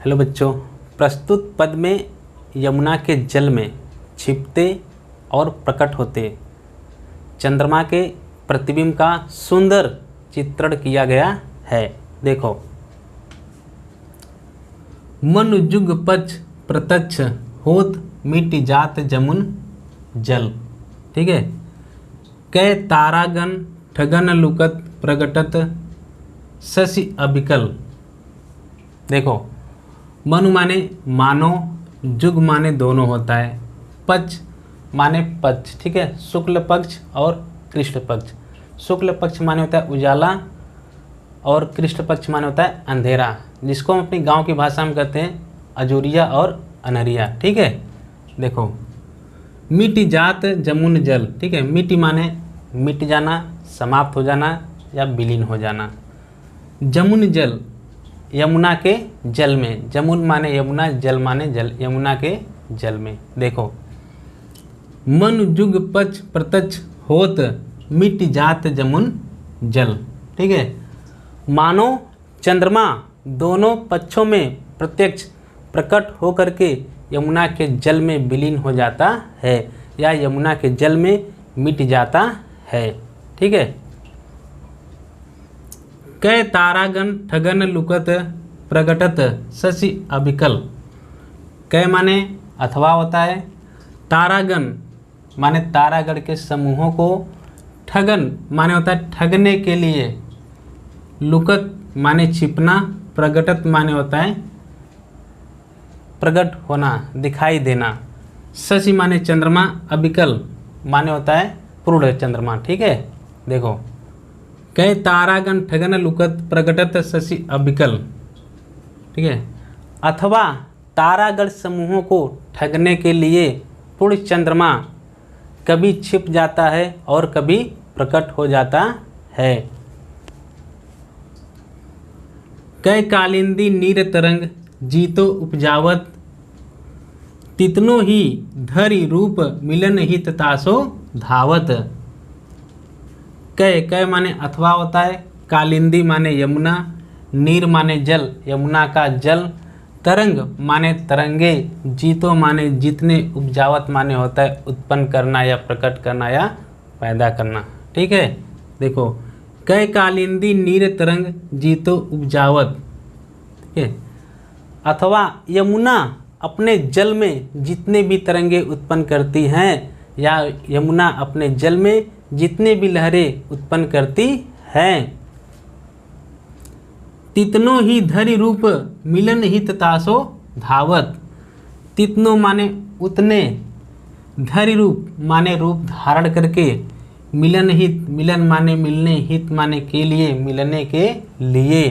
Hello बच्चों, प्रस्तुत पद में यमुना के जल में छिपते और प्रकट होते चंद्रमा के प्रतिबिंब का सुंदर चित्रण किया गया है। देखो, मन जुग पक्ष प्रत्यक्ष होत मिट जात जमुन जल। ठीक है। कै तारागण ठगन लुकत प्रगटत शशि अबिकल। देखो, मनु माने मानो, जुग माने दोनों होता है, पक्ष माने पक्ष। ठीक है। शुक्ल पक्ष और कृष्ण पक्ष। शुक्ल पक्ष माने होता है उजाला और कृष्ण पक्ष माने होता है अंधेरा, जिसको हम अपनी गांव की भाषा में कहते हैं अजोरिया और अनहरिया। ठीक है। देखो, मिट जात जमुन जल। ठीक है। मिट्टी माने मिट जाना, समाप्त हो जाना या विलीन हो जाना। जमुन जल, यमुना के जल में। जमुन माने यमुना, जल माने जल, यमुना के जल में। देखो, मन जुग पक्ष प्रत्यक्ष होत मिट जात जमुन जल। ठीक है। मानो चंद्रमा दोनों पक्षों में प्रत्यक्ष प्रकट होकर के यमुना के जल में विलीन हो जाता है या यमुना के जल में मिट जाता है। ठीक है। कै तारागण ठगन लुकत प्रगटत शशि अबिकल। कै माने अथवा होता है, तारागण माने तारागण के समूहों को, ठगन माने होता है ठगने के लिए, लुकत माने छिपना, प्रगटत माने होता है प्रकट होना, दिखाई देना, शशि माने चंद्रमा, अबिकल माने होता है पूर्ण चंद्रमा। ठीक है। देखो, कै तारागण ठगन लुकत प्रगटत शशि अबिकल। ठीक है। अथवा तारागण समूहों को ठगने के लिए पूर्ण चंद्रमा कभी छिप जाता है और कभी प्रकट हो जाता है। कै कालिंदी नीर तरंग जीतो उपजावत तितनो ही धरि रूप मिलन हित तासो धावत। कै, कै माने अथवा होता है, कालिंदी माने यमुना, नीर माने जल, यमुना का जल, तरंग माने तरंगे, जीतो माने जितने, उपजावत माने होता है उत्पन्न करना या प्रकट करना या पैदा करना। ठीक है। देखो, कै कालिंदी नीर तरंग जीतो उपजावत। ठीक है। अथवा यमुना अपने जल में जितने भी तरंगे उत्पन्न करती हैं या यमुना अपने जल में जितने भी लहरें उत्पन्न करती हैं, तितनो ही धरि रूप मिलन हित तासो धावत। तितनो माने उतने, धरि रूप माने रूप धारण करके, मिलन हित, मिलन माने मिलने, हित माने के लिए, मिलने के लिए,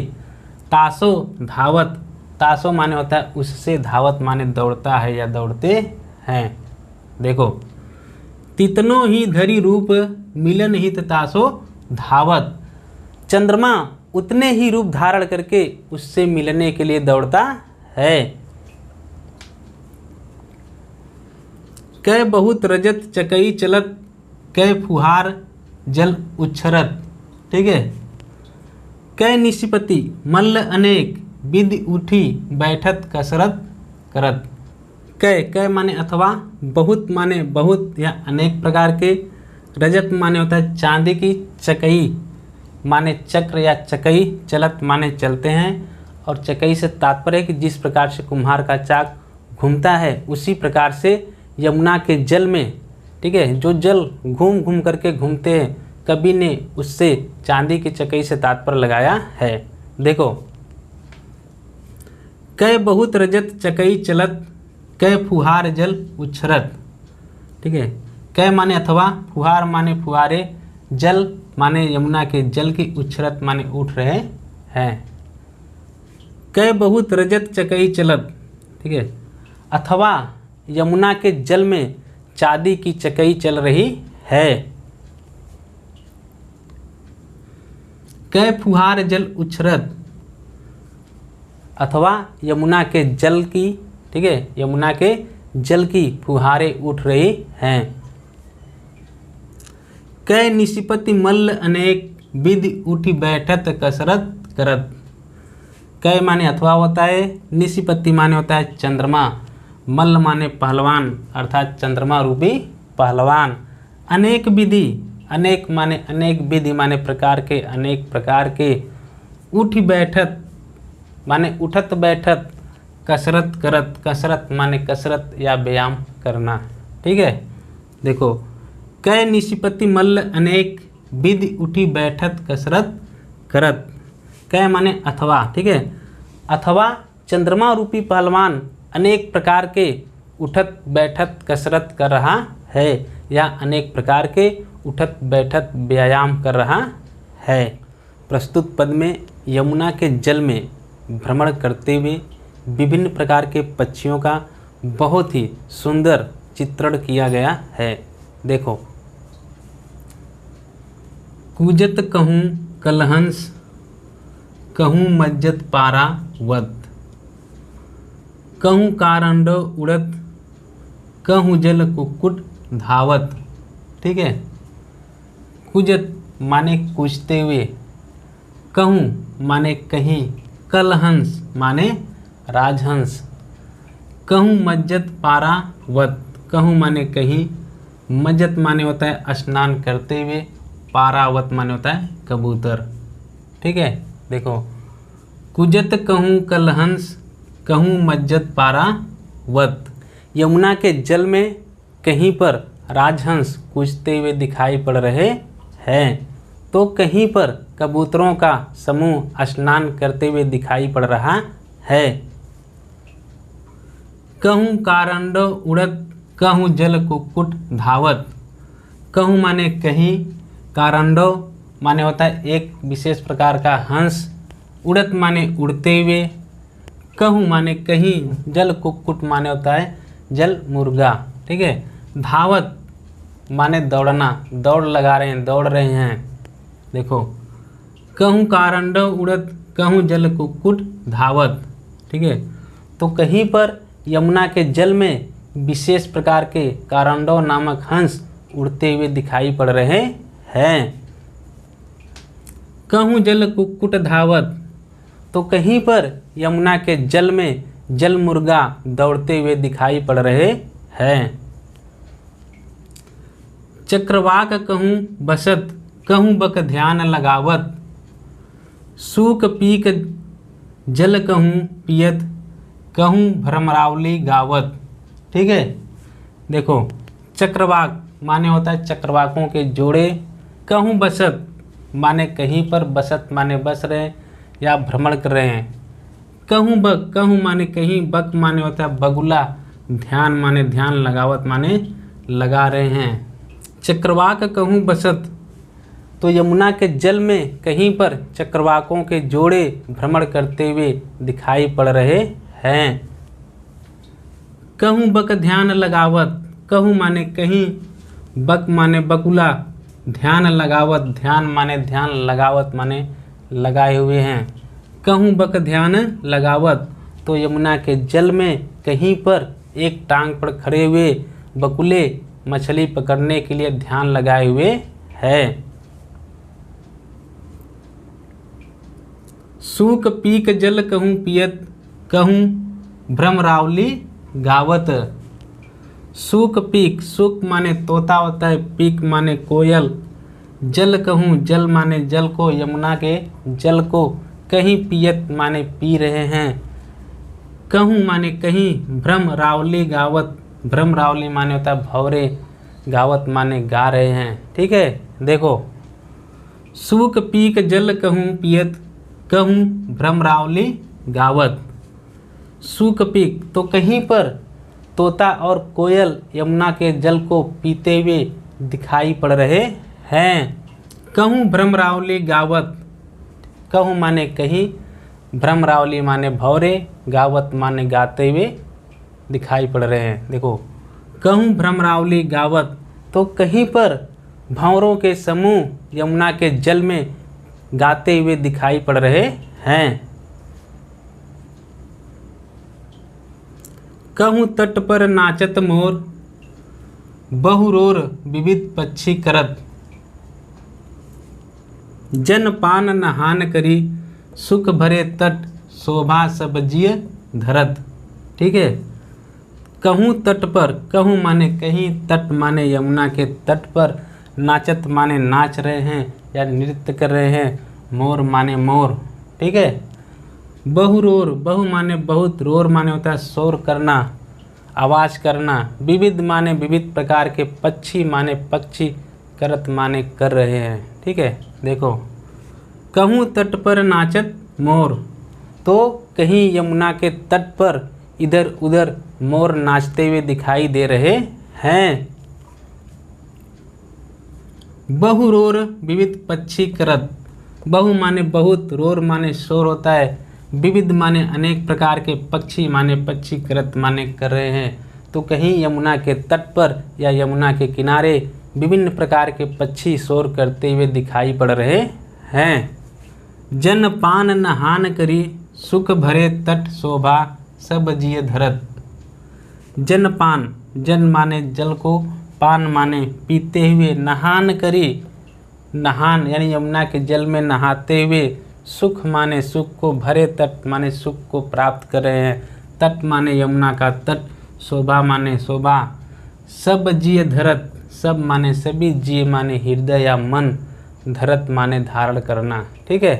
तासो धावत, तासो माने होता है उससे, धावत माने दौड़ता है या दौड़ते हैं। देखो, तितनो ही धरि रूप मिलन हित तासो धावत। चंद्रमा उतने ही रूप धारण करके उससे मिलने के लिए दौड़ता है। कै बहुत रजत चकई चलत कै फुहार जल उच्छरत। ठीक है। कै निशिपति मल्ल अनेक विधि उठी बैठत कसरत करत। कै, कै माने अथवा, बहुत माने बहुत या अनेक प्रकार के, रजत माने होता है चांदी की, चकई माने चक्र या चकई, चलत माने चलते हैं, और चकई से तात्पर्य है कि जिस प्रकार से कुम्हार का चाक घूमता है उसी प्रकार से यमुना के जल में, ठीक है, जो जल घूम घूम करके घूमते हैं, कवि ने उससे चांदी की चकई से तात्पर्य लगाया है। देखो, कै बहुत रजत चकई चलत कै फुहार जल उच्छरत। ठीक है। कै माने अथवा, फुहार माने फुहारे, जल माने यमुना के जल की, उच्छरत माने उठ रहे हैं। कै बहुत रजत चकई चलत। ठीक है। अथवा यमुना के जल में चांदी की चकई चल रही है। कै फुहार जल उच्छरत। अथवा यमुना के जल की, ठीक है, यमुना के जल की फुहारें उठ रही हैं। कै निशिपति मल्ल अनेक विधि उठी बैठत कसरत करत। कै माने अथवा होता है, निशिपत्ति माने होता है चंद्रमा, मल्ल माने पहलवान अर्थात चंद्रमा रूपी पहलवान, अनेक विधि, अनेक माने अनेक, विधि माने प्रकार के, अनेक प्रकार के, उठ बैठत माने उठत बैठत, कसरत करत, कसरत माने कसरत या व्यायाम करना। ठीक है, देखो कै निशिपत्ति मल्ल अनेक, विधि उठी बैठत कसरत करत, कै माने अथवा। ठीक है, अथवा चंद्रमा रूपी पहलवान अनेक प्रकार के उठत बैठत कसरत कर रहा है या अनेक प्रकार के उठत बैठत व्यायाम कर रहा है। प्रस्तुत पद में यमुना के जल में भ्रमण करते हुए विभिन्न प्रकार के पक्षियों का बहुत ही सुंदर चित्रण किया गया है। देखो, कूजत कहूँ कलहंस, कहूँ मज्जत पारावत, कहूँ कारंडो उड़त, कहूँ जल कुक्कुट धावत। ठीक है, कूजत माने कूजते हुए, कहूँ माने कहीं, कलहंस माने राजहंस, कहूँ मज्जत पारावत, कहूँ माने कहीं, मज्जत माने होता है स्नान करते हुए, पारावत माने होता है कबूतर। ठीक है, देखो कुजत कहूँ कलहंस, कहूँ मज्जत पारावत, यमुना के जल में कहीं पर राजहंस कूजते हुए दिखाई पड़ रहे हैं, तो कहीं पर कबूतरों का समूह स्नान करते हुए दिखाई पड़ रहा है। कहूँ कारंडो उड़त, कहूँ जल कुक्कुट धावत, कहूँ माने कहीं, कारंडो माने होता है एक विशेष प्रकार का हंस, उड़त माने उड़ते हुए, कहूँ माने कहीं, जल कुक्कुट माने होता है जल मुर्गा। ठीक है, धावत माने दौड़ना, दौड़ लगा रहे हैं, दौड़ रहे हैं। देखो, कहूँ कारंडो उड़त, कहूँ जल कुक्कुट धावत। ठीक है, तो कहीं पर यमुना के जल में विशेष प्रकार के कारंडो नामक हंस उड़ते हुए दिखाई पड़ रहे हैं। कहूँ जल कुक्कुट धावत, तो कहीं पर यमुना के जल में जल मुर्गा दौड़ते हुए दिखाई पड़ रहे हैं। चक्रवाक कहूँ बसत, कहूँ बक ध्यान लगावत, सूक पीक जल कहूँ पियत, कहूँ भ्रमरावली गावत। ठीक है, देखो चक्रवाक माने होता है चक्रवाकों के जोड़े, कहूँ बसत माने कहीं पर, बसत माने बस रहे या भ्रमण कर रहे हैं, कहूँ बक, कहूँ माने कहीं, बक माने होता है बगुला, ध्यान माने ध्यान, लगावत माने लगा रहे हैं। चक्रवाक कहूँ बसत, तो यमुना के जल में कहीं पर चक्रवाकों के जोड़े भ्रमण करते हुए दिखाई पड़ रहे हैं। कहूँ बक ध्यान लगावत, कहूँ माने कहीं, बक माने बगुला, ध्यान लगावत, ध्यान माने ध्यान, लगावत माने लगाए हुए हैं। कहूँ बक ध्यान लगावत, तो यमुना के जल में कहीं पर एक टांग पर खड़े हुए बकुले मछली पकड़ने के लिए ध्यान लगाए हुए है। सूक पीक जल कहूँ पियत, कहूँ भ्रमरावली गावत। सूक पीक, सूक माने तोता होता है, पीक माने कोयल, जल कहूँ, जल माने जल को, यमुना के जल को, कहीं पियत माने पी रहे हैं, कहूँ माने कहीं, भ्रमरावली गावत, भ्रमरावली माने होता है भौरे, गावत माने गा रहे हैं। ठीक है, देखो सूक पीक जल कहूँ पियत, कहूँ भ्रमरावली गावत। सूक पीक, तो कहीं पर तोता और कोयल यमुना के जल को पीते हुए दिखाई पड़ रहे हैं। कहूँ भ्रमरावली गावत, कहूँ माने कहीं, भ्रमरावली माने भौरे, गावत माने गाते हुए दिखाई पड़ रहे हैं। देखो कहूँ भ्रमरावली गावत, तो कहीं पर भंवरों के समूह यमुना के जल में गाते हुए दिखाई पड़ रहे हैं। कहूँ तट पर नाचत मोर, बहुरोर विविध पक्षी करत, जन पान नहान करी, सुख भरे तट शोभा सब जिय धरत। ठीक है। कहूँ तट पर, कहूँ माने कहीं, तट माने यमुना के तट पर, नाचत माने नाच रहे हैं या नृत्य कर रहे हैं, मोर माने मोर। ठीक है। बहुरोर, बहु माने बहुत, रोर माने होता है शोर करना, आवाज़ करना। विविध माने विविध प्रकार के, पक्षी माने पक्षी, करत माने कर रहे हैं। ठीक है। देखो, कहूँ तट पर नाचत मोर, तो कहीं यमुना के तट पर इधर उधर मोर नाचते हुए दिखाई दे रहे हैं। बहुरोर विविध पक्षी करत, बहु माने बहुत, रोर माने शोर होता है, विविध माने अनेक प्रकार के, पक्षी माने पक्षी, करत माने कर रहे हैं। तो कहीं यमुना के तट पर या यमुना के किनारे विभिन्न प्रकार के पक्षी शोर करते हुए दिखाई पड़ रहे हैं। जन पान नहान करी, सुख भरे तट शोभा सब जिय धरत। जन पान, जन माने जल को, पान माने पीते हुए, नहान करी, नहान यानी यमुना के जल में नहाते हुए, सुख माने सुख को, भरे तट माने सुख को प्राप्त कर रहे हैं, तट माने यमुना का तट, शोभा माने शोभा, सब जिय धरत, सब माने सभी, जिय माने हृदय या मन, धरत माने धारण करना। ठीक है।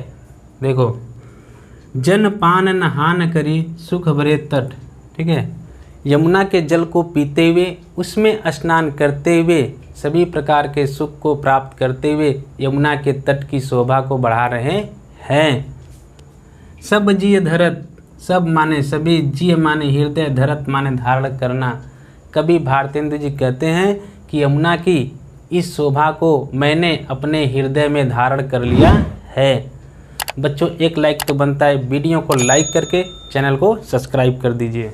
देखो, जन पान नहान करी, सुख भरे तट। ठीक है। यमुना के जल को पीते हुए, उसमें स्नान करते हुए, सभी प्रकार के सुख को प्राप्त करते हुए यमुना के तट की शोभा को बढ़ा रहे हैं। सब जिय धरत, सब माने सभी, जिय माने हृदय, धरत माने धारण करना। कवि भारतेंदु जी कहते हैं कि यमुना की इस शोभा को मैंने अपने हृदय में धारण कर लिया है। बच्चों, एक लाइक तो बनता है, वीडियो को लाइक करके चैनल को सब्सक्राइब कर दीजिए।